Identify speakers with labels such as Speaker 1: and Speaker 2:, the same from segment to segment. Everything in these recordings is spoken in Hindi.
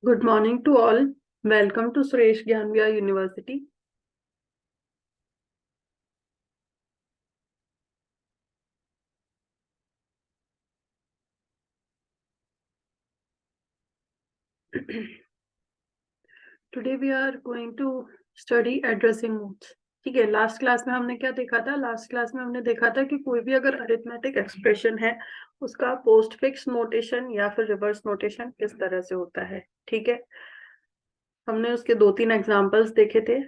Speaker 1: Good morning to all. Welcome to Suresh Gyanviya University. Today we are going to study addressing modes. ठीक है, लास्ट क्लास में हमने क्या देखा था? लास्ट क्लास में हमने देखा था कि कोई भी अगर अरिथमेटिक एक्सप्रेशन है उसका पोस्ट फिक्स नोटेशन या फिर रिवर्स नोटेशन किस तरह से होता है। ठीक है, हमने उसके 2-3 एग्जांपल्स देखे थे।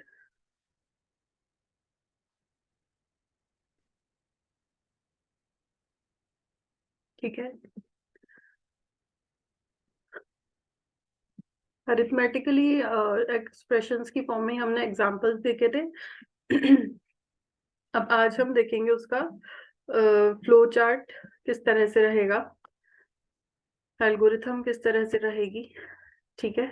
Speaker 1: ठीक है, अरिथमेटिकली एक्सप्रेशंस की फॉर्म में हमने एग्जांपल्स देखे थे। अब आज हम देखेंगे उसका फ्लो चार्ट किस तरह से रहेगा, एल्गोरिथम किस तरह से रहेगी। ठीक है,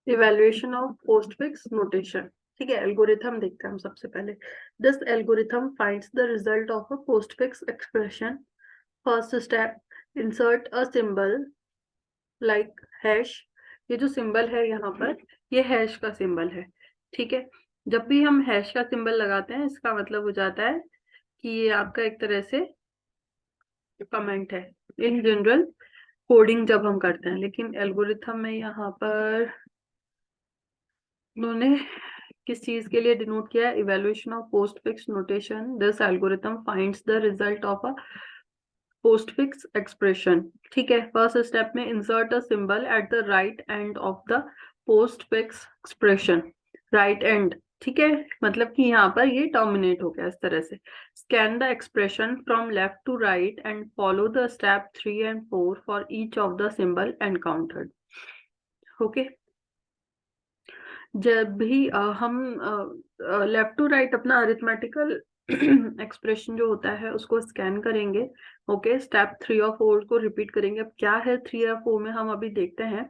Speaker 1: इवेल्युएशन ऑफ पोस्टफिक्स नोटेशन। ठीक है, एल्गोरिथम देखते हैं हम सबसे पहले। This algorithm finds the result of a postfix expression. First step, insert a symbol like hash. ये जो सिंबल है यहाँ पर, ये हैश का सिंबल है। ठीक है, जब भी हम हैश का सिंबल लगाते हैं इसका मतलब हो जाता है कि ये आपका एक तरह से कमेंट है। इन जनरल कोडिंग जब हम करते हैं, लेकिन एल्गोरिथम में यहाँ पर उन्होंने किस चीज के लिए डिनोट किया है? Evaluation of postfix notation. This algorithm finds the result of a postfix expression. ठीक है, फर्स्ट स्टेप में insert a symbol at the right end of the postfix expression. Right and, ठीक है, मतलब कि यहाँ पर ये टर्मिनेट हो गया इस तरह से। Scan the expression from left to right and follow the step 3 and 4 for each of the symbol encountered. Okay, जब भी हम लेफ्ट टू राइट अपना अरिथमेटिकल एक्सप्रेशन जो होता है उसको स्कैन करेंगे। ओके, स्टेप 3 और 4 को रिपीट करेंगे। अब क्या है 3 या 4 में हम अभी देखते हैं,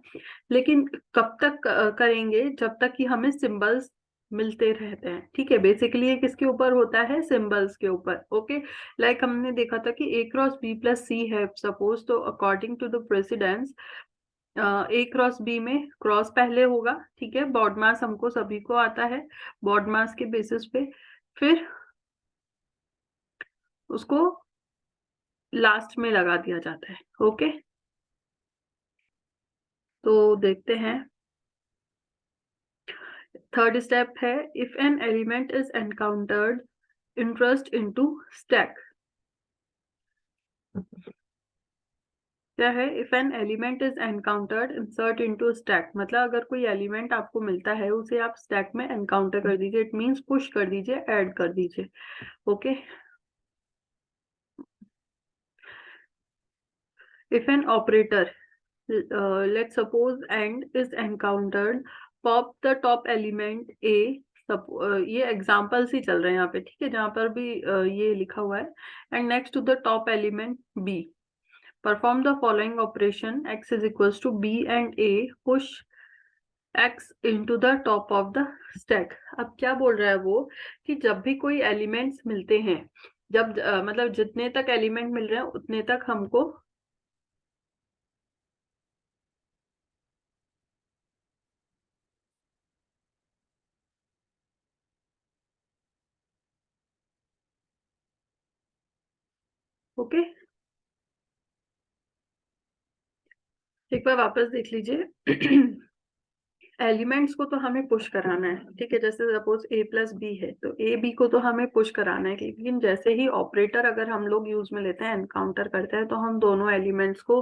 Speaker 1: लेकिन कब तक करेंगे? जब तक कि हमें सिंबल्स मिलते रहते हैं। ठीक है, बेसिकली ये किसके ऊपर होता है? सिंबल्स के ऊपर। ओके, लाइक हमने देखा था कि a cross b plus c है सपोज, तो according to the precedence A cross B में क्रॉस पहले होगा। ठीक है, बॉड मास हमको सभी को आता है, बॉड मास के बेसिस पे फिर उसको लास्ट में लगा दिया जाता है। ओके, तो देखते हैं। थर्ड स्टेप है, if an element is encountered interest into stack. क्या है? If an element is encountered insert into stack, मतलब अगर कोई एलिमेंट आपको मिलता है उसे आप स्टैक में एनकाउंटर कर दीजिए। इट मींस पुश कर दीजिए, ऐड कर दीजिए। Okay, if an operator, let's suppose and is encountered, pop the top element a। ये एग्जाम्पल्स ही चल रहे हैं यहाँ पे। ठीक है, जहां पर भी ये लिखा हुआ है, and next to the top element b, perform the following operation x is equals to b and a, push x into the top of the stack. अब क्या बोल रहा है वो, कि जब भी कोई एलिमेंट्स मिलते हैं, जब मतलब जितने तक एलिमेंट मिल रहे हैं उतने तक हमको ओके, एक बार वापस देख लीजिए। एलिमेंट्स को तो हमें पुश कराना है। ठीक है, जैसे सपोज a प्लस बी है तो a b को तो हमें पुश कराना है, लेकिन जैसे ही ऑपरेटर अगर हम लोग यूज में लेते हैं, एनकाउंटर करते हैं, तो हम दोनों एलिमेंट्स को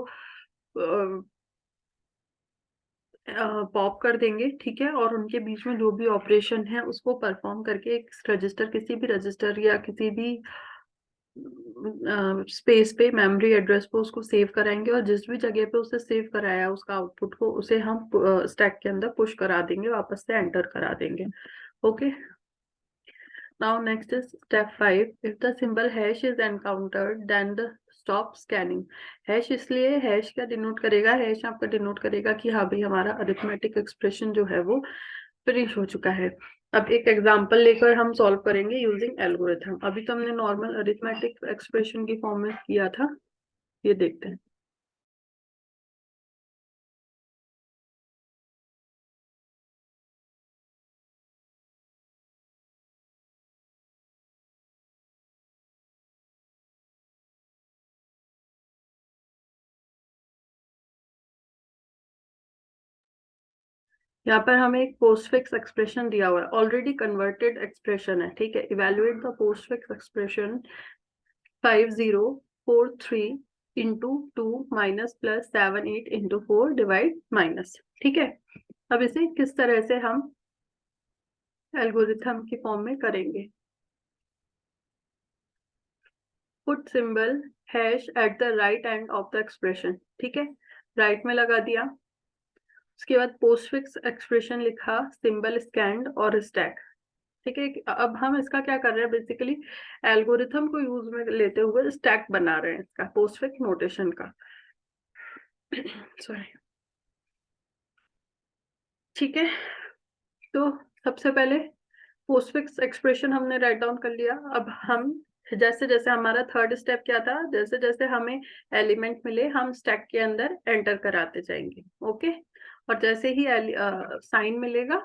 Speaker 1: पॉप कर देंगे। ठीक है, और उनके बीच में जो भी ऑपरेशन है उसको परफॉर्म करके एक रजिस्टर, किसी भी रजिस्टर या किसी भी स्पेस पे, मेमोरी एड्रेस पे उसको सेव कराएंगे, और जिस भी जगह पे उसे सेव कराया उसका आउटपुट को, उसे हम स्टैक के अंदर पुश करा देंगे, वापस से एंटर करा देंगे। Okay, now next is step 5। If the symbol hash is encountered then the stop scanning. Hash इसलिए, हैश क्या डिनोट करेगा, हैश आपका डिनोट करेगा कि हाँ भाई हमारा अरिथमेटिक एक्सप्रेशन जो है वो फिनिश हो चुका है। अब एक एग्जांपल लेकर हम सॉल्व करेंगे यूजिंग एल्गोरिथम। अभी तो हमने नॉर्मल अरिथमेटिक एक्सप्रेशन की फॉर्म में किया था, ये देखते हैं। यहाँ पर हमें एक पोस्टफिक्स एक्सप्रेशन दिया हुआ है, ऑलरेडी कन्वर्टेड एक्सप्रेशन है, ठीक है। Evaluate the postfix expression 5043 into 2 minus plus 78 into 4 divide minus, ठीक है। अब इसे किस तरह से हम एल्गोरिथम की फॉर्म में करेंगे। Put symbol hash at the right end of the expression, ठीक है, राइट में लगा दिया। उसके बाद पोस्टफिक्स एक्सप्रेशन लिखा, सिंबल स्कैंड और स्टैक, ठीक है। अब हम इसका क्या कर रहे हैं, बेसिकली एल्गोरिथम को यूज में लेते हुए स्टैक बना रहे हैं इसका, पोस्टफिक्स नोटेशन का। सॉरी, ठीक है। तो सबसे पहले पोस्टफिक्स एक्सप्रेशन हमने राइट डाउन कर लिया। अब हम जैसे जैसे हमारा थर्ड स्टेप क्या था, जैसे जैसे हमें एलिमेंट मिले हम स्टैक के अंदर एंटर कराते जाएंगे, ओके। और जैसे ही साइन मिलेगा,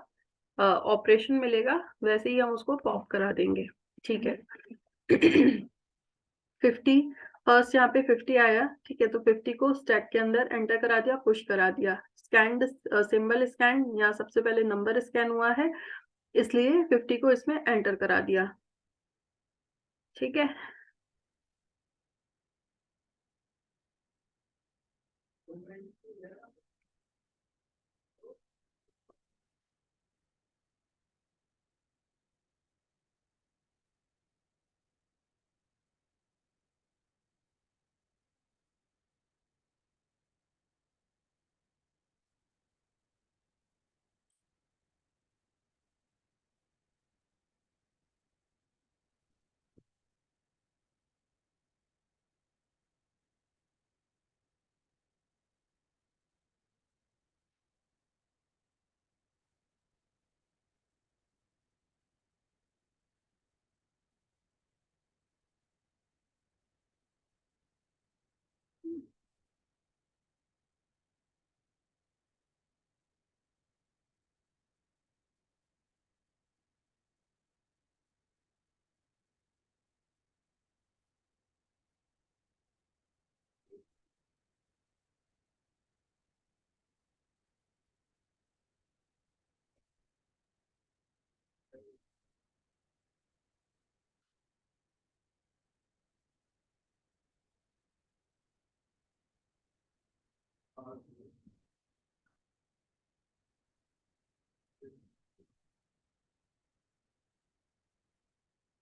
Speaker 1: ऑपरेशन मिलेगा, वैसे ही हम उसको पॉप करा देंगे, ठीक है। 50 फर्स्ट यहाँ पे 50 आया, ठीक है, तो 50 को स्टैक के अंदर एंटर करा दिया, पुश करा दिया। स्कैन सिंबल स्कैन, यहाँ सबसे पहले नंबर स्कैन हुआ है इसलिए 50 को इसमें एंटर करा दिया, ठीक है।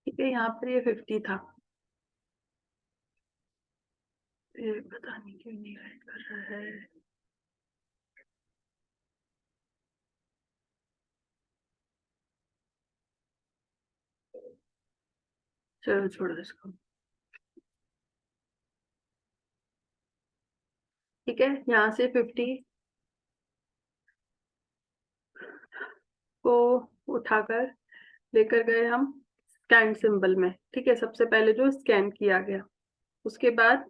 Speaker 1: ठीक है, यहाँ पर ये 50 था, ये पता नहीं क्यों नहीं राइट कर रहा है। चलो छोड़ो इसको, ठीक है। यहाँ से 50 को उठाकर लेकर गए हम स्कैन सिंबल में, ठीक है। सबसे पहले जो स्कैन किया गया, उसके बाद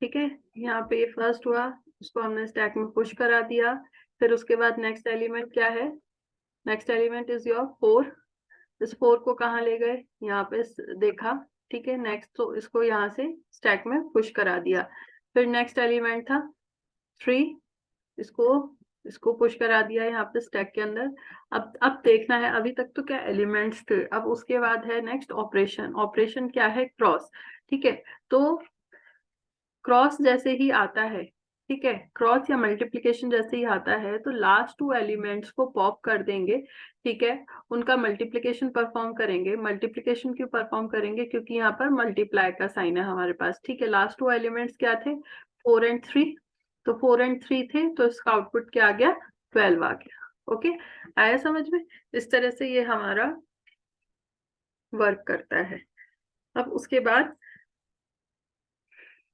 Speaker 1: ठीक है, यहाँ पे ये फर्स्ट हुआ, उसको हमने स्टैक में पुश करा दिया। फिर उसके बाद नेक्स्ट एलिमेंट क्या है, नेक्स्ट एलिमेंट इज योर 4। इस 4 को कहाँ ले गए, यहाँ पे देखा, ठीक है। नेक्स्ट तो इसको यहाँ से स्टैक में पुश करा दिया। फिर नेक्स्ट एलिमेंट था 3, इसको इसको पुश करा दिया यहाँ पे स्टैक के अंदर। अब देखना है, अभी तक तो क्या एलिमेंट्स थे, अब उसके बाद है नेक्स्ट ऑपरेशन। ऑपरेशन क्या है, क्रॉस, ठीक है। तो क्रॉस जैसे ही आता है, ठीक है, क्रॉस या मल्टीप्लिकेशन जैसे ही आता है तो लास्ट टू एलिमेंट्स को पॉप कर देंगे। ठीक है, उनका मल्टीप्लिकेशन परफॉर्म करेंगे। मल्टीप्लिकेशन क्यों परफॉर्म करेंगे? क्योंकि यहाँ पर मल्टीप्लाई का साइन है हमारे पास। ठीक है, लास्ट टू एलिमेंट्स क्या थे? 4 एंड 3। तो 4 एंड 3 थे, तो इसका आउटपुट क्या आ गया? 12 आ गया। ओके, आया समझ में? इस तरह से ये हमारा वर्क करता है। अब उसके बाद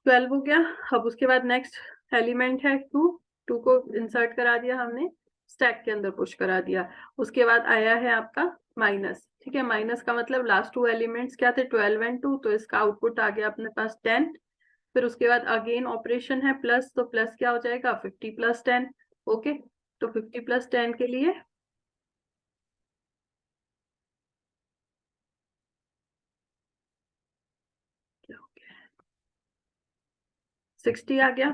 Speaker 1: 12 हो गया। अब उसके बाद नेक्स्ट एलिमेंट है 2। 2 को इंसर्ट करा दिया हमने, स्टैक के अंदर पुश करा दिया। उसके बाद आया है आपका माइनस। ठीक है, माइनस का मतलब लास्ट टू एलिमेंट्स क्या थे? 12 एंड 2, तो इसका आउटपुट आ गया अपने पास 10। फिर उसके बाद अगेन ऑपरेशन है प्लस, तो प्लस क्या हो जाएगा? 50 प्लस 10। ओके, तो 50 प्लस 10 के लिए क्या हो गया? 60 आ गया।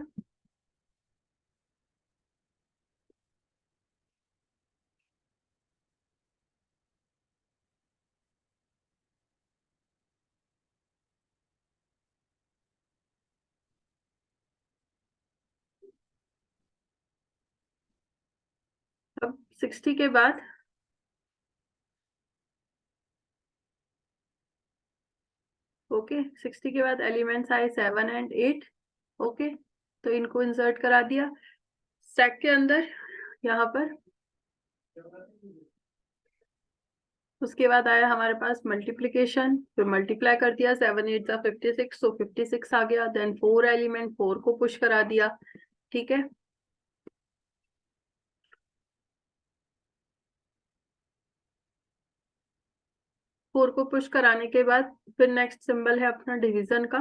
Speaker 1: अब 60 के बाद ओके, 60 के बाद एलिमेंट्स आए 7 एंड 8। ओके, तो इनको इंसर्ट करा दिया स्टैक के अंदर यहाँ पर। उसके बाद आया हमारे पास मल्टीप्लिकेशन, फिर मल्टीप्लाई कर दिया, 7 8 जा 56, तो 56 आ गया। देन 4 एलिमेंट 4 को पुश करा दिया। ठीक है, 4 को पुश कराने के बाद फिर नेक्स्ट सिंबल है अपना डिवीजन का।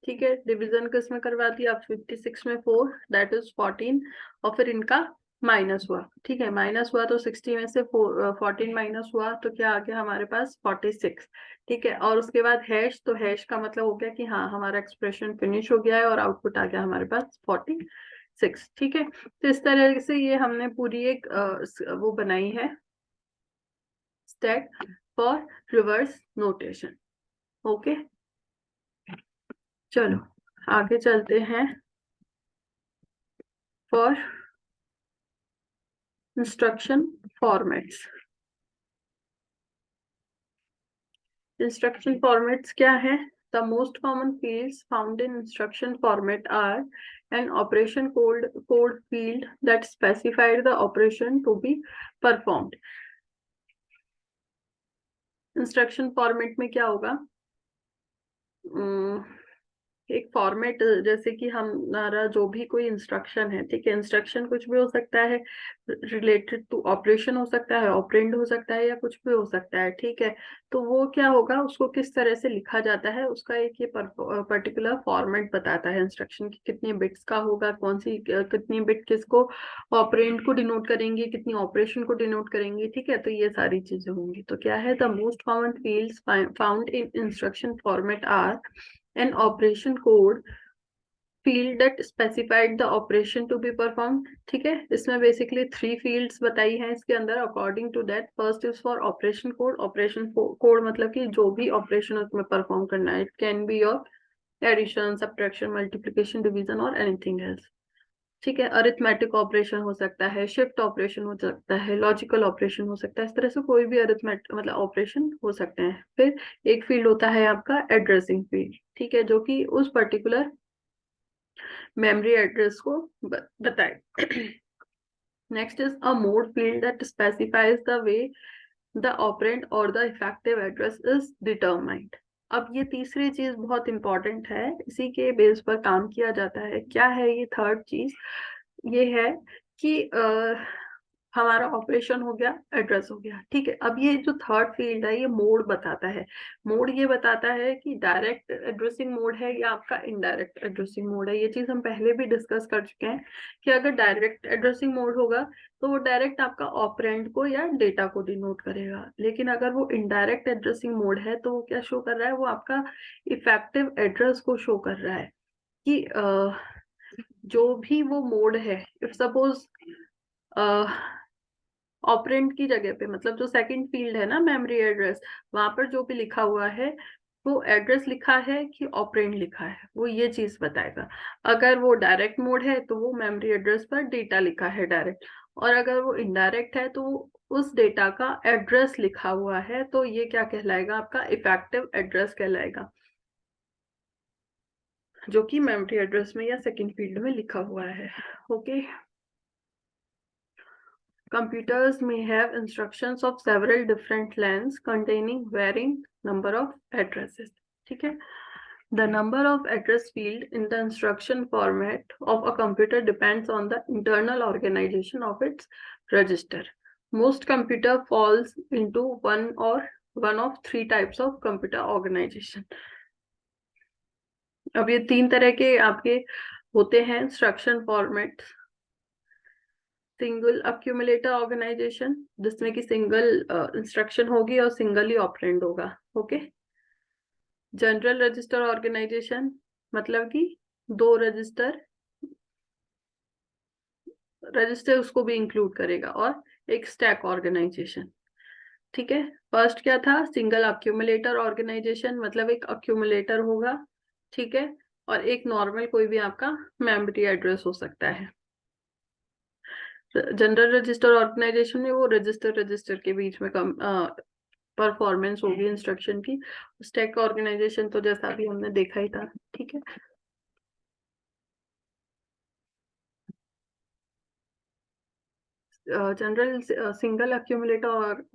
Speaker 1: ठीक है, डिवीजन किस में करवा दिया? 56 में 4, दैट इज 14। और फिर इनका माइनस हुआ। ठीक है, माइनस हुआ तो 60 में से 14 माइनस हुआ तो क्या आ गया हमारे पास? 46। ठीक है, और उसके बाद हैश, तो हैश का मतलब हो गया कि हाँ हमारा एक्सप्रेशन फिनिश हो गया है और आउटपुट आ गया हमारे पास 46। ठीक है, तो इस तरह से ये हमने पूरी एक वो बनाई है stack for reverse notation. Okay, चलो आगे चलते हैं for instruction formats. Instruction formats क्या है? The most common fields found in instruction format are an operation code field that specified the operation to be performed। Instruction format में क्या होगा? एक फॉर्मेट, जैसे कि हमारा जो भी कोई इंस्ट्रक्शन है, ठीक है, इंस्ट्रक्शन कुछ भी हो सकता है, रिलेटेड टू ऑपरेशन हो सकता है, ऑपरेंड हो सकता है, या कुछ भी हो सकता है। ठीक है, तो वो क्या होगा, उसको किस तरह से लिखा जाता है, उसका एक ये पर्टिकुलर फॉर्मेट बताता है। इंस्ट्रक्शन की कितनी बिट्स का होगा, कौन सी कितनी बिट किसको ऑपरेंड को डिनोट करेंगी, कितनी ऑपरेशन को डिनोट करेंगी। ठीक है, तो ये सारी चीजें होंगी। तो क्या है? The most common fields found in instruction format are an operation code field that specified the operation to be performed। ठीक है, इसमें बेसिकली 3 फील्ड्स बताई हैं इसके अंदर according to that. First is for operation code. Operation code मतलब कि जो भी ऑपरेशन उसमें परफॉर्म करना है, it can be your addition, subtraction, multiplication, division और एनीथिंग एल्स। ठीक है, अरिथमेटिक ऑपरेशन हो सकता है, शिफ्ट ऑपरेशन हो सकता है, लॉजिकल ऑपरेशन हो सकता है, इस तरह से कोई भी अरिथमेटिक मतलब ऑपरेशन हो सकते हैं। फिर एक फील्ड होता है आपका एड्रेसिंग फील्ड। ठीक है, जो कि उस पर्टिकुलर मेमोरी एड्रेस को बताए। Next is a mode field that specifies the way the operand और the effective address is determined. अब ये तीसरी चीज बहुत इंपॉर्टेंट है, इसी के बेस पर काम किया जाता है। क्या है ये थर्ड चीज? ये है कि हमारा ऑपरेशन हो गया, एड्रेस हो गया। ठीक है, अब ये जो थर्ड फील्ड है ये मोड बताता है। मोड ये बताता है कि डायरेक्ट एड्रेसिंग मोड है या आपका इनडायरेक्ट एड्रेसिंग मोड है। ये चीज हम पहले भी डिस्कस कर चुके हैं कि अगर डायरेक्ट एड्रेसिंग मोड होगा तो वो डायरेक्ट आपका ऑपरेंड को या डेटा को डिनोट करेगा। लेकिन अगर वो इनडायरेक्ट एड्रेसिंग मोड है तो वो क्या शो कर रहा है? वो आपका इफेक्टिव एड्रेस को शो कर रहा है कि जो भी वो मोड है, इफ सपोज ऑपरेंड की जगह पे, मतलब जो सेकंड फील्ड है ना मेमोरी एड्रेस, वहां पर जो भी लिखा हुआ है वो एड्रेस लिखा है कि ऑपरेंड लिखा है, वो ये चीज बताएगा। अगर वो डायरेक्ट मोड है तो वो मेमोरी एड्रेस पर डेटा लिखा है डायरेक्ट, और अगर वो इनडायरेक्ट है तो उस डेटा का एड्रेस लिखा हुआ है, तो ये क्या कहलाएगा, आपका इफेक्टिव एड्रेस कहलाएगा, जो कि मेमोरी एड्रेस में या सेकंड फील्ड में लिखा हुआ है। Okay, computers may have instructions of several different lengths containing varying number of addresses. ठीक है, the number of address field in the instruction format of a computer depends on the internal organization of its register. Most computer falls into one of three types of computer organization. अब ये तीन तरह के आपके होते हैं instruction format. Single accumulator organisation, जिसमें कि सिंगल इंस्ट्रक्शन होगी और सिंगल ही ऑपरेंड होगा। ओके, जनरल रजिस्टर ऑर्गेनाइजेशन, मतलब कि दो रजिस्टर उसको भी इंक्लूड करेगा, और एक स्टैक ऑर्गेनाइजेशन। ठीक है, फर्स्ट क्या था, सिंगल अक्यूमुलेटर ऑर्गेनाइजेशन, मतलब एक अक्यूमुलेटर होगा, ठीक है, और एक नॉर्मल कोई भी आपका मेमोरी एड्रेस हो सकता है। जनरल रजिस्टर ऑर्गेनाइजेशन में वो रजिस्टर के बीच में कम परफॉर्मेंस होगी इंस्ट्रक्शन की। स्टैक ऑर्गेनाइजेशन तो जैसा अभी हमने देखा ही था। ठीक है, जनरल सिंगल अक्यूमुलेटर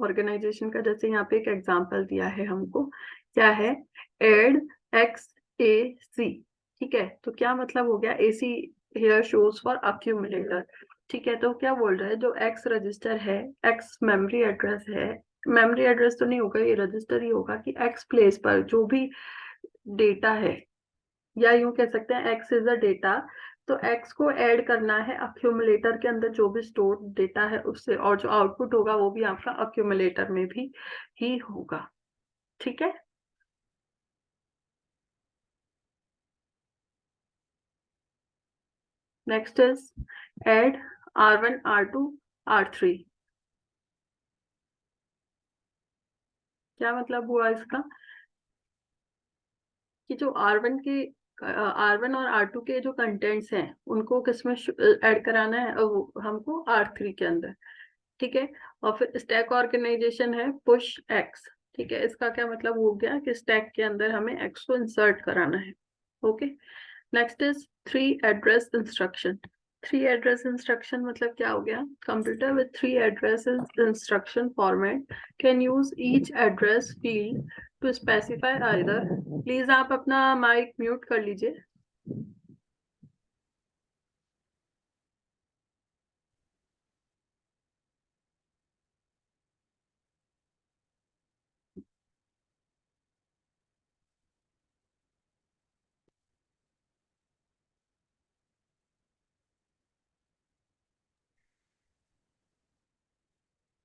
Speaker 1: ऑर्गेनाइजेशन का जैसे यहाँ पे एक एग्जांपल दिया है हमको, क्या है, एड एक्स ए सी। ठीक है, तो क्या मतलब हो गया, ए see here shows for accumulator. ठीक है, तो क्या बोल रहा है, जो एक्स रजिस्टर है, एक्स मेमोरी एड्रेस है, मेमोरी एड्रेस तो नहीं होगा, ये रजिस्टर ही होगा, कि एक्स प्लेस पर जो भी डेटा है, या यूं कह सकते हैं एक्स इज अ डेटा, तो एक्स को ऐड करना है अक्यूमुलेटर के अंदर, जो भी स्टोर डेटा है उससे, और जो आउटपुट होगा वो भी आपका अक्यूमुलेटर में भी ही होगा। ठीक है, next is add R1 R2 R3। क्या मतलब हुआ इसका, कि जो R1 और R2 के जो कंटेंट्स हैं उनको किसमें ऐड कराना है, वो हमको R3 के अंदर। ठीक है, और फिर स्टैक ऑर्गेनाइजेशन है पुश एक्स। ठीक है, इसका क्या मतलब हो गया, कि स्टैक के अंदर हमें एक्स को इंसर्ट कराना है। Okay, next is three address instruction. Three address instruction मतलब क्या हो गया, computer with three addresses instruction format can use each address field to specify either. Please आप अपना माइक म्यूट कर लीजिए।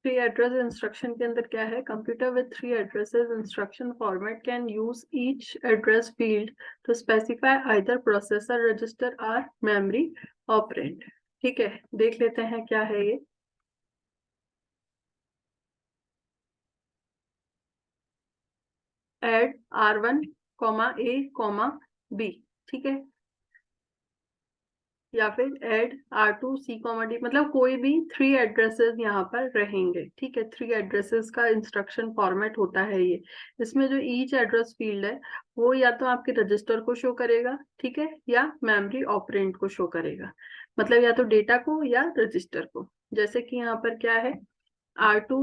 Speaker 1: थ्री एड्रेस इंस्ट्रक्शन के अंदर क्या है, computer with three addresses instruction format can use each address field to specify either processor register और मेमोरी ऑपरेंड। ठीक है, देख लेते हैं क्या है ये। Add R1 A B। ठीक है, या फिर एड R2 C D, मतलब कोई भी थ्री एड्रेसेस यहाँ पर रहेंगे। ठीक है, थ्री एड्रेसेस का इंस्ट्रक्शन फॉर्मेट होता है ये। इसमें जो ईच एड्रेस फील्ड है वो या तो आपके रजिस्टर को शो करेगा, ठीक है, या मेमोरी ऑपरेंड को शो करेगा, मतलब या तो डेटा को या रजिस्टर को। जैसे कि यहाँ पर क्या है, R2,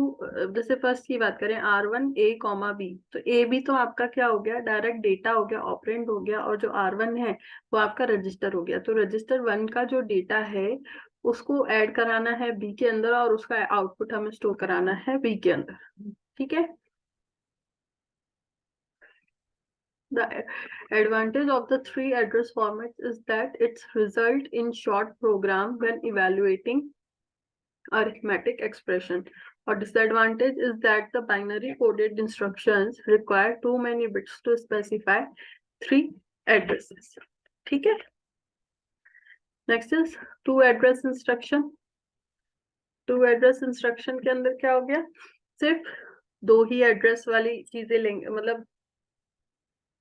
Speaker 1: जैसे फर्स्ट की बात करें R1 A B, तो ए बी तो आपका क्या हो गया, डायरेक्ट डेटा हो गया, ऑपरेंड हो गया, और जो R1 है वो आपका रजिस्टर हो गया। तो रजिस्टर 1 का जो डेटा है उसको ऐड कराना है बी के अंदर, और उसका आउटपुट हमें स्टोर कराना है बी के अंदर। ठीक है, the advantage of the three address formats is that its result in short program when evaluating arithmetic expression, or disadvantage is that the binary coded instructions require too many bits to specify three addresses. ठीक है, next is two address instruction. Two address instruction के अंदर क्या हो गया, सिर्फ दो ही एड्रेस वाली चीजें लेंगे, मतलब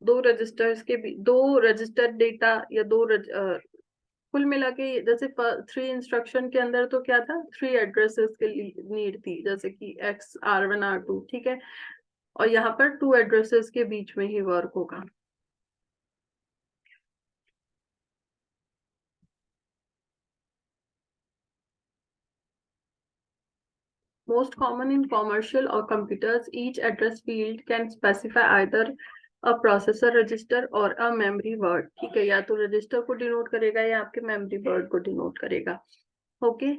Speaker 1: दो रजिस्टर्स के भी दो रजिस्टर डेटा या कुल मिला के जैसे 3 इंस्ट्रक्शन के अंदर तो क्या था, 3 एड्रेसेस के नीड थी, जैसे कि x r1 r2, ठीक है, और यहाँ पर 2 एड्रेसेस के बीच में ही वर्क होगा। Most common in commercial or computers, each address field can specify either a processor register or a memory word, ठीक है, या तो रजिस्टर को डिनोट करेगा या आपके मेमोरी वर्ड को डिनोट करेगा। ओके,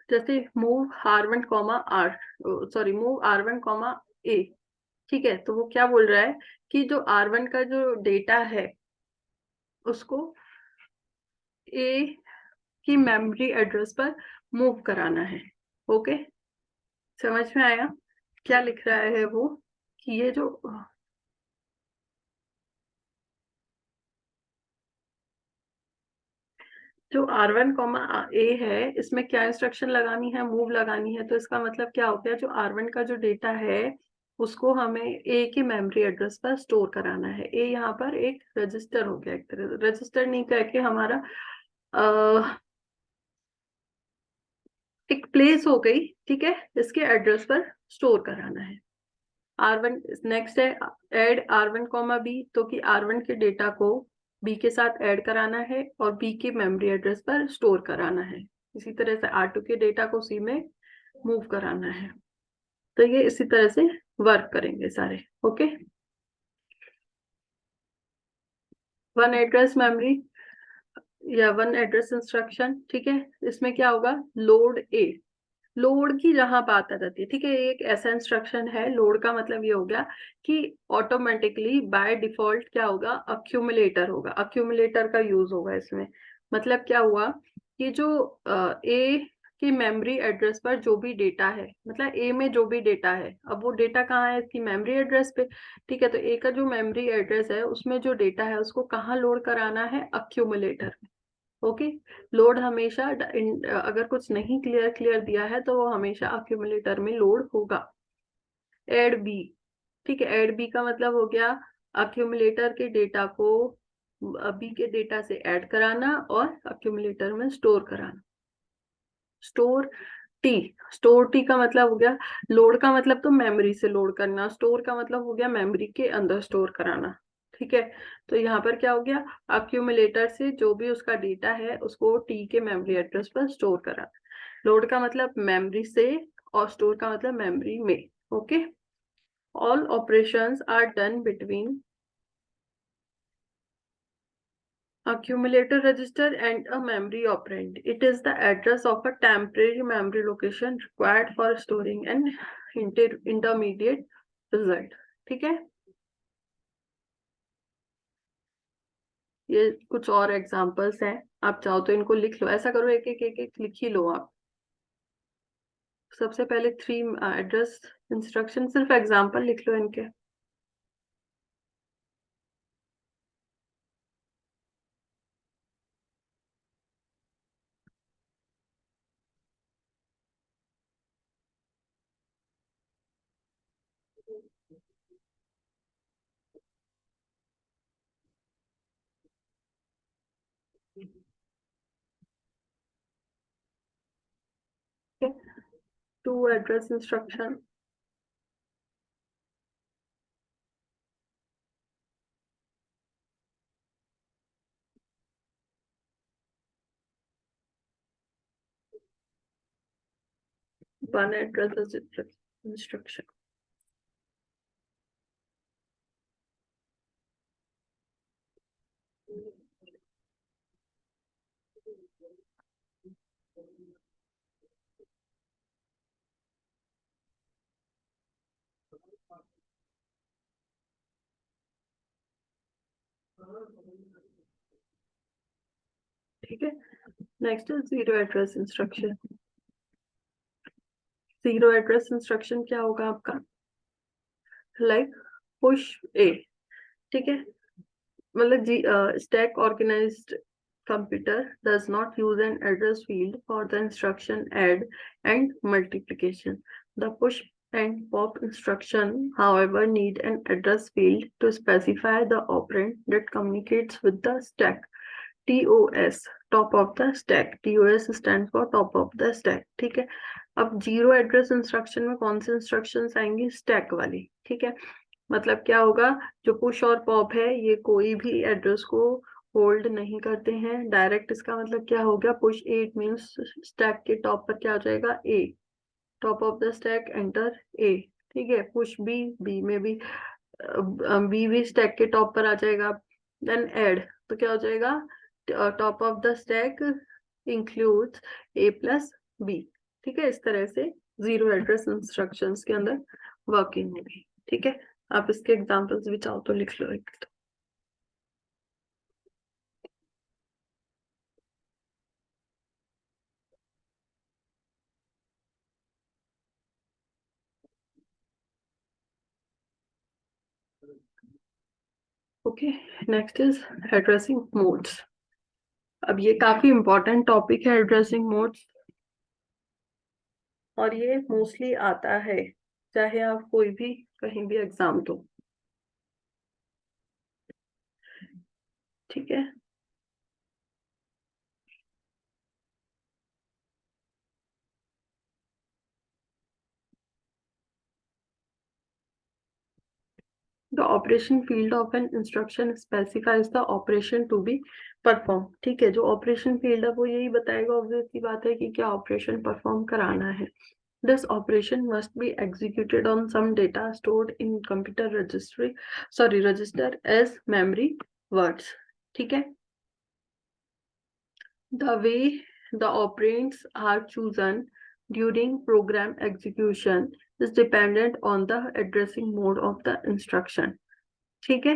Speaker 1: जैसे move r1 comma move r1 comma a, ठीक है, तो वो क्या बोल रहा है कि जो r1 का जो डेटा है उसको a की मेमोरी एड्रेस पर मूव कराना है। ओके, समझ में आया क्या लिख रहा है वो, कि ये जो r1 कॉमा a है, इसमें क्या इंस्ट्रक्शन लगानी है, मूव लगानी है, तो इसका मतलब क्या हो गया, जो r1 का जो डेटा है उसको हमें a की मेमोरी एड्रेस पर स्टोर कराना है। a यहाँ पर एक रजिस्टर हो गया, एक तरह रजिस्टर नहीं कह के हमारा एक प्लेस हो गई, ठीक है, इसके एड्रेस पर स्टोर कराना है। r1 नेक्स्ट है ऐड r1 कॉमा b, तो कि r1 के डेटा को b के साथ ऐड कराना है और b की मेमोरी एड्रेस पर स्टोर कराना है। इसी तरह से r2 के डेटा को c में मूव कराना है। तो ये इसी तरह से वर्क करेंगे सारे। ओके, वन एड्रेस मेमोरी या वन एड्रेस इंस्ट्रक्शन, ठीक है, इसमें क्या होगा, लोड ए, लोड की जहां बात आ जाती है, ठीक है, एक ऐसा इंस्ट्रक्शन है, लोड का मतलब ये हो गया कि ऑटोमेटिकली बाय डिफॉल्ट क्या होगा, अक्यूमुलेटर होगा, अक्यूमुलेटर का यूज होगा इसमें। मतलब क्या हुआ कि जो ए की मेमोरी एड्रेस पर जो भी डेटा है, मतलब ए में जो भी डेटा है, अब वो डेटा कहाँ है, इसकी मेमोरी एड्रेस पे, ठीक है, तो ए का जो मेमोरी एड्रेस है उसमें जो डेटा है उसको कहाँ लोड कराना है, अक्यूमुलेटर। ओके, लोड हमेशा अगर कुछ नहीं क्लियर दिया है तो वो हमेशा अक्यूमुलेटर में लोड होगा। एड बी, ठीक है, एड बी का मतलब हो गया अक्यूमुलेटर के डेटा को बी के डेटा से ऐड कराना और अक्यूमुलेटर में स्टोर कराना। स्टोर टी, स्टोर टी का मतलब हो गया, लोड का मतलब तो मेमोरी से लोड करना, स्टोर का मतलब हो गया मेमोरी के अंदर स्टोर कराना, ठीक है। तो यहाँ पर क्या हो गया, अक्यूमुलेटर से जो भी उसका डेटा है उसको टी के मेमोरी एड्रेस पर स्टोर कराना। लोड का मतलब मेमोरी से और स्टोर का मतलब मेमोरी में। Okay, all operations are done between accumulator register and a memory operand. It is the address of a temporary memory location required for storing an intermediate result, ठीक है। ये कुछ और एग्जांपल्स हैं, आप चाहो तो इनको लिख लो, ऐसा करो एक लिख ही लो आप। सबसे पहले 3 एड्रेस इंस्ट्रक्शन, सिर्फ एग्जांपल लिख लो इनके। Two address instruction, one address instruction. ठीक है, नेक्स्ट है zero address instruction. Zero address instruction क्या होगा आपका, लाइक पुश ए, ठीक है, मतलब जी stack organized computer does not use an address field for the instruction add and multiplication. The push and pop instruction, however, need an address field to specify the operand that communicates with the stack. TOS, top of the stack. TOS stand for top of the stack. ठीक है. अब जीरो एड्रेस इंस्ट्रक्शन में कौन सी इंस्ट्रक्शंस आएंगी? स्टैक वाली. ठीक है. मतलब क्या होगा? जो पुश और पॉप है ये कोई भी एड्रेस को होल्ड नहीं करते हैं डायरेक्ट. इसका मतलब क्या हो गया? पुश 8 मीन्स स्टैक के टॉप पर क्या हो जाएगा? A. Top of the stack enter A. ठीक है. पुश बी, बी में भी बी भी स्टैक के टॉप पर आ जाएगा. देन ऐड, तो क्या हो जाएगा? Top of the stack includes A plus B. ठीक है. इस तरह से जीरो एड्रेस इंस्ट्रक्शंस के अंदर वर्किंग होगी. ठीक है. आप इसके एग्जांपल्स भी चाहो तो लिख लो एक. Okay. Next is addressing modes. अब ये काफी इंपॉर्टेंट टॉपिक है एड्रेसिंग मोड्स, और ये मोस्टली आता है चाहे आप कोई भी कहीं भी एग्जाम दो. ठीक है. The operation field of an instruction specifies the operation to be performed. ठीक है. जो ऑपरेशन फील्ड है वो यही बताएगा, ऑब्वियस सी बात है कि क्या ऑपरेशन परफॉर्म कराना है. This operation must be executed on some data stored in computer register as memory words. ठीक है. The way the operands are chosen during program execution is dependent on the addressing mode of the instruction. ठीक है.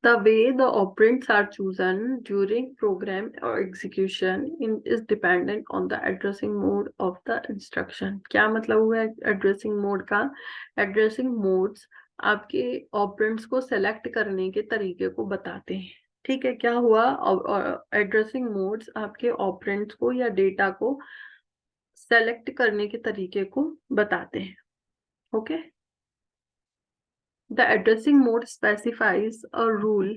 Speaker 1: The way the operands are chosen during program or execution is dependent on the addressing mode of the instruction. क्या मतलब हुआ addressing mode का? Addressing modes आपके operands को select करने के तरीके को बताते हैं. ठीक है. क्या हुआ? एड्रेसिंग मोड्स आपके ऑपरेंड्स को या डेटा को सेलेक्ट करने के तरीके को बताते हैं. Okay. The addressing mode specifies a rule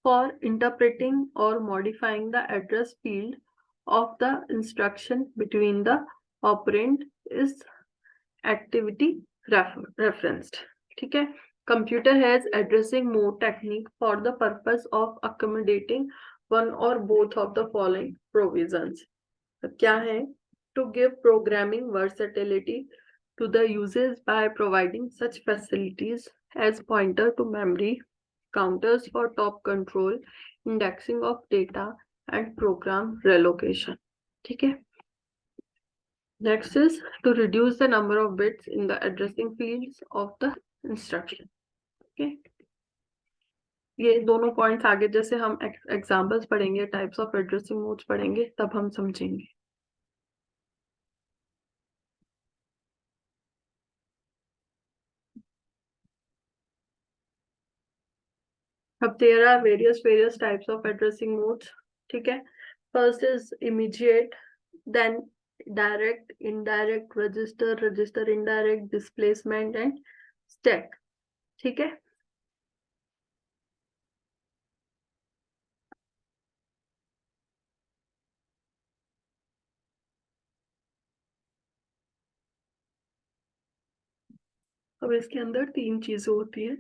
Speaker 1: for interpreting और modifying the address field of the instruction between the operand is activity referenced. ठीक है. Computer has addressing mode technique for the purpose of accommodating one or both of the following provisions. तो क्या है? To give programming versatility to the users by providing such facilities as pointer to memory, counters for top control, indexing of data and program relocation. ठीक है. Next is to reduce the number of bits in the addressing fields of the instruction. Okay. ये दोनों पॉइंट्स आगे जैसे हम एग्जांपल्स पढ़ेंगे, टाइप्स ऑफ एड्रेसिंग मोड्स पढ़ेंगे, तब हम समझेंगे. अब there are various types of addressing modes. ठीक है. First is immediate, then direct, indirect, register indirect, displacement and stack. ठीक है. अब इसके अंदर 3 चीजें होती हैं,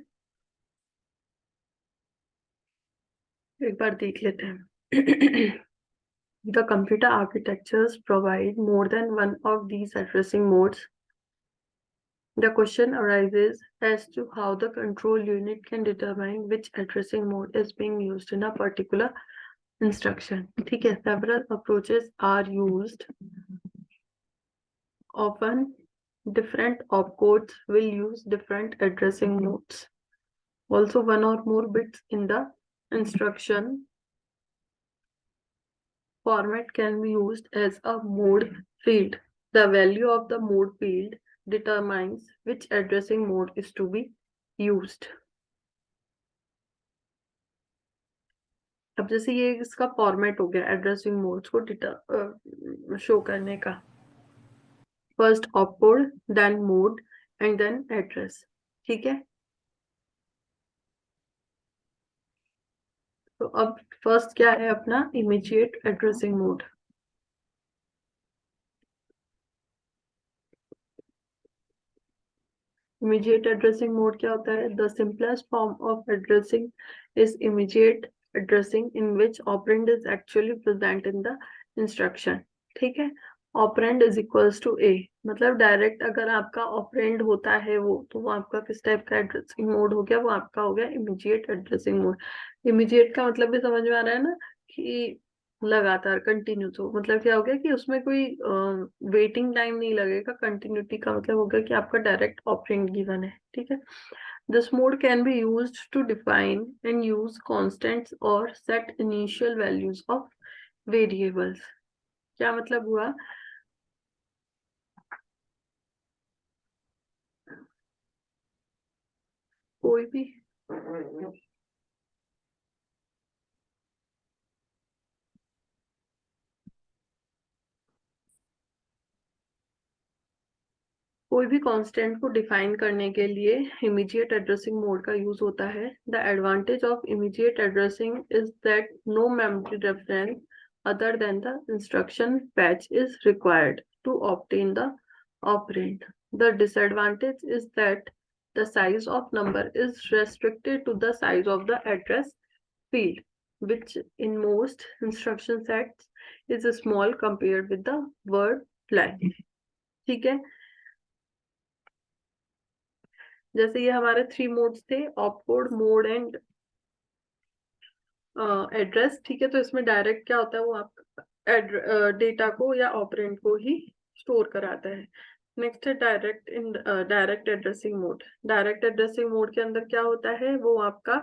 Speaker 1: एक बार देख लेते हैं. The computer architectures provide more than one of these addressing modes. The question arises as to how the control unit can determine which addressing mode is being used in a particular instruction. ठीक है. Several approaches are used. Often, different opcodes will use different addressing modes. Also, one or more bits in the instruction format can be used as a mode field. The value of the mode field determines which addressing mode is to be used. अब जैसे ये इसका फॉर्मेट हो गया एड्रेसिंग मोड्स को शो करने का. First opcode, then mode and then address. ठीक है, तो अब फर्स्ट क्या है अपना immediate addressing mode. Immediate addressing mode क्या होता है? The simplest form of addressing is immediate addressing in which operand is actually present in the instruction. ठीक है, operand is equals to A, मतलब डायरेक्ट अगर आपका ऑपरेंड होता है वो तो आपका किस टाइप का एड्रेसिंग मोड हो गया? वो आपका हो गया इमीडिएट एड्रेसिंग मोड। इमीडिएट का मतलब भी समझ में आ रहा है ना, कि लगातार कंटिन्यूस हो, मतलब क्या हो गया कि उसमें कोई वेटिंग टाइम नहीं लगेगा। कंटिन्यूटी का मतलब होगा कि आपका डायरेक्ट ऑपरेंड गिवन है। ठीक है, this mode can be used to define and use constants और set initial values of variables. क्या मतलब हुआ? कोई भी कोई भी कांस्टेंट को डिफाइन करने के लिए इमीडिएट एड्रेसिंग मोड का यूज होता है। The advantage of immediate addressing is that no memory reference other than the instruction fetch is required to obtain the operand. The disadvantage is that the size of number is restricted to the size of the address field, which in most instruction sets is small compared with the word line। ठीक है, जैसे ये हमारे थ्री मोड्स थे, ऑपकोड, मोड एंड एड्रेस। ठीक है, तो इसमें डायरेक्ट क्या होता है, वो आप डेटा को या ऑपरेंड को ही स्टोर कराता है। नेक्स्ट है direct addressing mode. Direct addressing mode के अंदर क्या होता है, वो आपका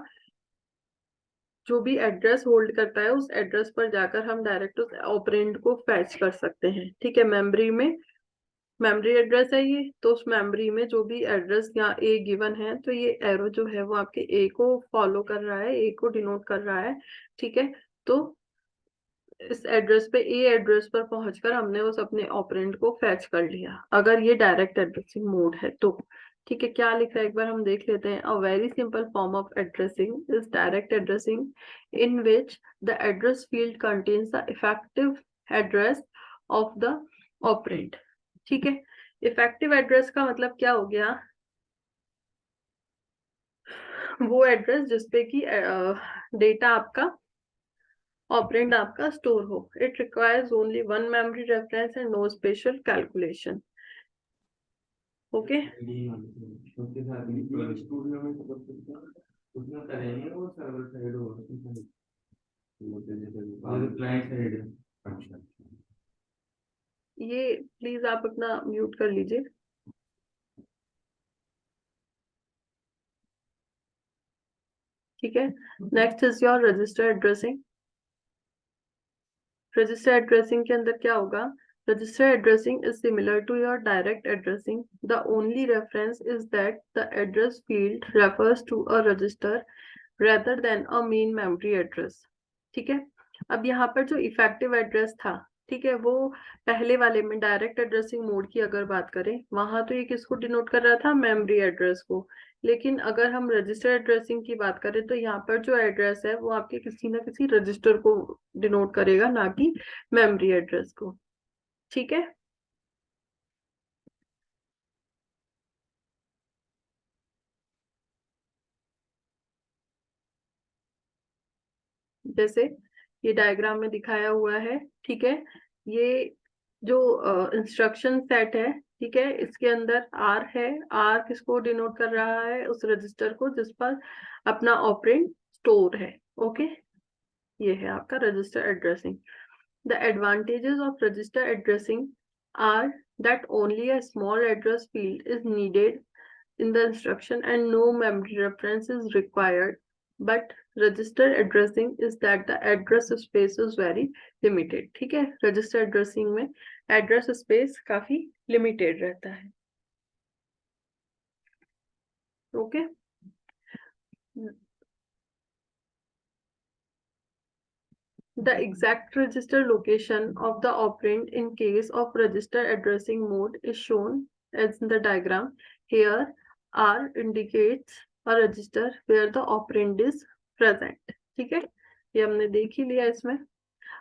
Speaker 1: जो भी एड्रेस होल्ड करता है उस एड्रेस पर जाकर हम डायरेक्ट उस ऑपरेंड को फैच कर सकते हैं। ठीक है, मेमोरी एड्रेस है ये, तो उस मेमोरी में जो भी एड्रेस यहाँ ए गिवन है, तो ये एरो जो है वो आपके ए को फॉलो कर रहा है, ए को डिनोट कर रहा है। ठीक है, तो इस एड्रेस पे, ए एड्रेस पर पहुंचकर हमने उस अपने ऑपरेंड को फैच कर लिया, अगर ये डायरेक्ट एड्रेसिंग मोड है तो। ठीक है, क्या लिखा है एक बार हम देख लेते हैं। A very simple form of addressing is direct addressing in which the address field contains the effective address of the operand. ठीक है, इफेक्टिव एड्रेस का मतलब क्या हो गया? वो एड्रेस जिसपे कि डेटा आपका, ऑपरेंड आपका स्टोर हो। It requires only one memory reference and no special calculation. Okay, ये प्लीज आप अपना म्यूट कर लीजिए। ठीक है, next is your register addressing. Register addressing के अंदर क्या होगा? Register addressing is similar to your direct addressing. The only reference is that the address field refers to a register rather than a main memory address। ठीक है, अब यहाँ पर जो इफेक्टिव एड्रेस था, ठीक है, वो पहले वाले में डायरेक्ट एड्रेसिंग मोड की अगर बात करें, वहां तो ये किसको डिनोट कर रहा था? मेमोरी एड्रेस को। लेकिन अगर हम रजिस्टर एड्रेसिंग की बात करें तो यहाँ पर जो एड्रेस है वो आपके किसी ना किसी रजिस्टर को डिनोट करेगा, ना कि मेमोरी एड्रेस को। ठीक है, जैसे ये डायग्राम में दिखाया हुआ है। ठीक है, ये जो इंस्ट्रक्शन सेट है, ठीक है, इसके अंदर आर है। आर किसको डिनोट कर रहा है? उस रजिस्टर को जिस पर अपना ऑपरेंड स्टोर है। ओके, ये है आपका register addressing. The advantages of register addressing are that only a small address field is needed in the instruction and no memory reference is required, but register addressing is that the address space is very limited। ठीक है, रजिस्टर एड्रेसिंग में एड्रेस स्पेस काफी लिमिटेड रहता है। Okay, The exact register location of the operand in case of register addressing mode is shown as in the diagram. Here R indicates a register where the operand is present. ठीक है, ये हमने देख ही लिया इसमें।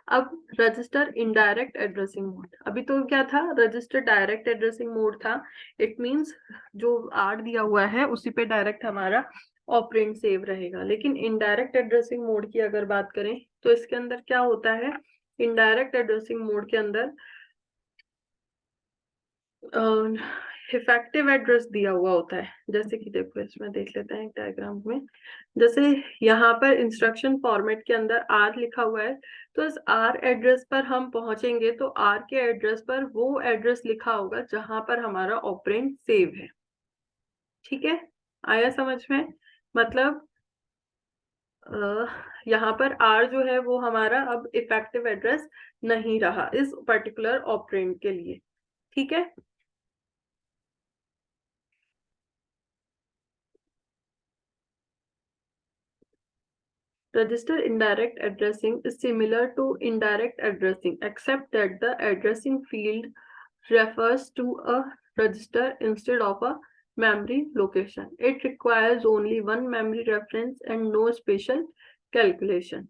Speaker 1: अब रजिस्टर इनडायरेक्ट एड्रेसिंग मोड, अभी तो क्या था, रजिस्टर डायरेक्ट एड्रेसिंग मोड था। इट मींस जो आर दिया हुआ है उसी पे डायरेक्ट हमारा ऑपरेंड सेव रहेगा। लेकिन इनडायरेक्ट एड्रेसिंग मोड की अगर बात करें तो इसके अंदर क्या होता है, इनडायरेक्ट एड्रेसिंग मोड के अंदर इफेक्टिव एड्रेस दिया हुआ होता है। जैसे कि देखो इसमें देख लेते हैं डायग्राम में, जैसे यहाँ पर इंस्ट्रक्शन फॉर्मेट के अंदर आर लिखा हुआ है, तो इस आर एड्रेस पर हम पहुंचेंगे तो आर के एड्रेस पर वो एड्रेस लिखा होगा जहां पर हमारा ऑपरेंड सेव है। ठीक है, आया समझ में? मतलब यहाँ पर आर जो है वो हमारा अब इफेक्टिव एड्रेस नहीं रहा इस पर्टिकुलर ऑपरेंड के लिए। ठीक है, register indirect addressing is similar to indirect addressing except that the addressing field refers to a register instead of a memory location. It requires only one memory reference and no special calculation.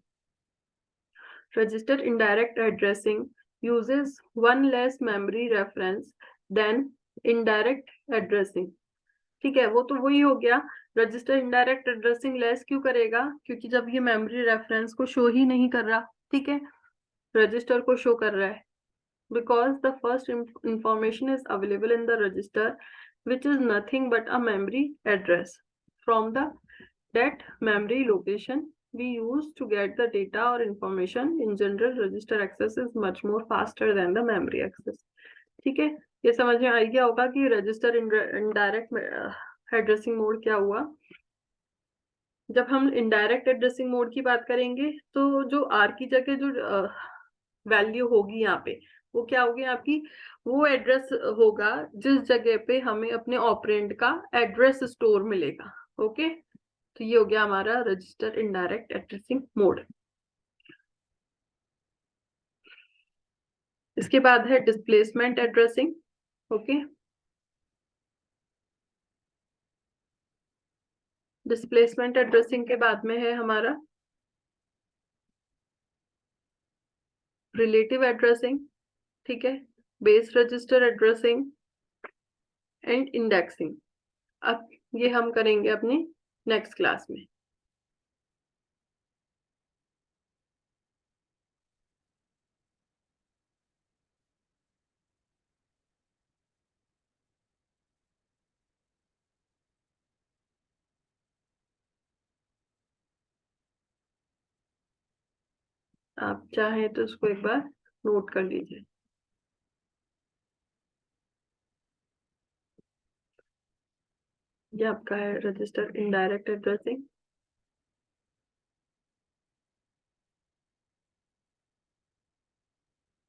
Speaker 1: Register indirect addressing uses one less memory reference than indirect addressing. ठीक है, वो तो वही हो गया। रजिस्टर इनडायरेक्ट एड्रेसिंग लेस क्यों करेगा, क्योंकि जब ये मेमोरी रेफरेंस को शो ही नहीं कर रहा, ठीक है, रजिस्टर को शो कर रहा है। Because the first information is available in the register which is nothing but a memory address from the that memory location we use to get the data or information. In general, register access is much more faster than the memory access. ठीक है, ये समझ में आ गया होगा कि रजिस्टर इनडायरेक्ट एड्रेसिंग मोड क्या हुआ। जब हम इनडायरेक्ट एड्रेसिंग मोड की बात करेंगे तो जो आर की जगह जो वैल्यू होगी यहाँ पे वो क्या होगी आपकी, वो एड्रेस होगा जिस जगह पे हमें अपने ऑपरेंड का एड्रेस स्टोर मिलेगा। ओके, तो ये हो गया हमारा रजिस्टर इनडायरेक्ट एड्रेसिंग मोड। इसके बाद है displacement addressing. Okay, displacement addressing के बाद में है हमारा रिलेटिव एड्रेसिंग, ठीक है, base register addressing and indexing. अब ये हम करेंगे अपनी नेक्स्ट क्लास में। आप चाहें तो इसको एक बार नोट कर लीजिए। ये आपका है रजिस्टर इनडायरेक्ट एड्रेसिंग।